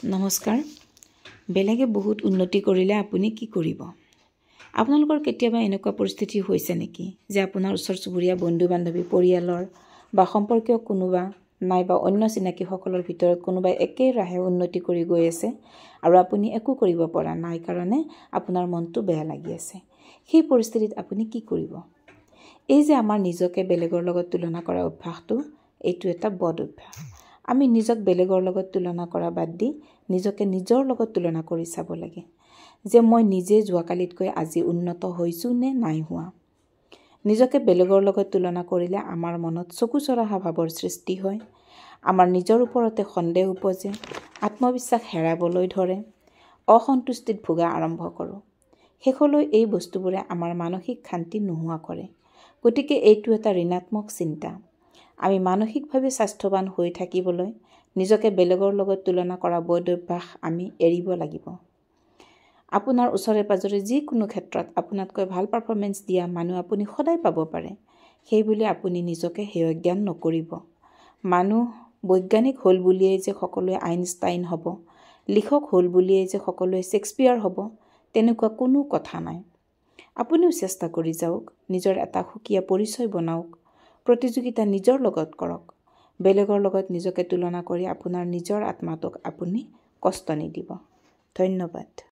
নমস্কাৰ। বেলেগে বহুত উন্নতি কৰিলে আপুনি কি কৰিব? আপোনালোকৰ কেতিয়াবা এনেকুৱা পৰিস্থিতি হৈছে নেকি যে আপোনাৰ ওচৰ চুবুৰীয়া বন্ধু-বান্ধৱী পৰিয়ালৰ বা সম্পৰ্কীয় কোনোবা নাইবা অন্য চিনাকিসকলৰ ভিতৰত কোনোবাই একেৰাহে উন্নতি কৰি গৈ আছে আৰু আপুনি একো কৰিব পৰা নাই কাৰণে আপোনাৰ মনটো বেয়া লাগি আছে। সেই পৰিস্থিতিত আপুনি কি কৰিব? এই যে আমাৰ নিজকে বেলেগৰ লগত তুলনা কৰা অভ্যাসটো, এইটো এটা বদ অভ্যাস। আমি নিজক বেলেগৰ লগত তুলনা কৰা বাদ দি নিজকে নিজৰ লগত তুলনা কৰি চাব লাগে যে মই নিজে যোৱাকালিতকৈ আজি উন্নত হৈছোঁ নে নাই হোৱা। নিজকে বেলেগৰ লগত তুলনা কৰিলে আমাৰ মনত চকুচৰহা ভাৱৰ সৃষ্টি হয়, আমাৰ নিজৰ ওপৰতে সন্দেহ উপজে, আত্মবিশ্বাস হেৰাবলৈ ধৰে, অসন্তুষ্টিত ভোগা আৰম্ভ কৰোঁ। শেষলৈ এই বস্তুবোৰে আমাৰ মানসিক শান্তি নোহোৱা কৰে। গতিকে এইটো এটা ঋণাত্মক চিন্তা। আমি মানসিকভাৱে স্বাস্থ্যৱান হৈ থাকিবলৈ নিজকে বেলেগৰ লগত তুলনা কৰা বদ অভ্যাস আমি এৰিব লাগিব। আপোনাৰ ওচৰে পাজৰে যিকোনো ক্ষেত্ৰত আপোনাতকৈ ভাল পাৰফৰ্মেঞ্চ দিয়া মানুহ আপুনি সদায় পাব পাৰে। সেইবুলি আপুনি নিজকে হেয় জ্ঞান নকৰিব। মানুহ বৈজ্ঞানিক হ'ল বুলিয়েই যে সকলোৱে আইনষ্টাইন হ'ব, লিখক হ'ল বুলিয়েই যে সকলোৱে শ্বেক্সপিয়াৰ হ'ব, তেনেকুৱা কোনো কথা নাই। আপুনিও চেষ্টা কৰি যাওক, নিজৰ এটা সুকীয়া পৰিচয় বনাওক, প্ৰতিযোগিতা নিজৰ লগত কৰক। বেলেগৰ লগত নিজকে তুলনা কৰি আপোনাৰ নিজৰ আত্মাটোক আপুনি কষ্ট নিদিব। ধন্যবাদ।